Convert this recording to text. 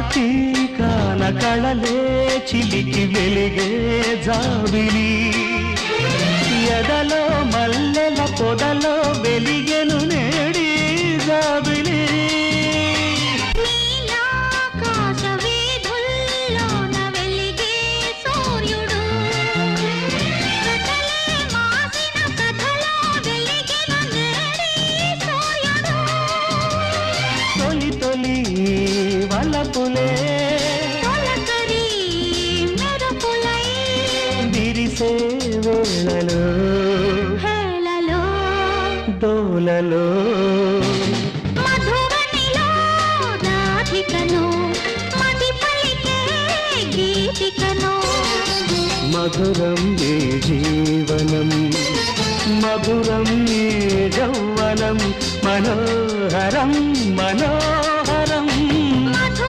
కార్తీకాన కళలే చిలికి వెలిగే జాబిలి ఎదలో మల్లెల పొదలో వెలిగెను నేడి జాబిలి తొలి తొలి వలపులే విరిసే వేళలో దోలలో మధురం ఏ జీవనం మధురం ఏ యౌవనం మనోహరం మనో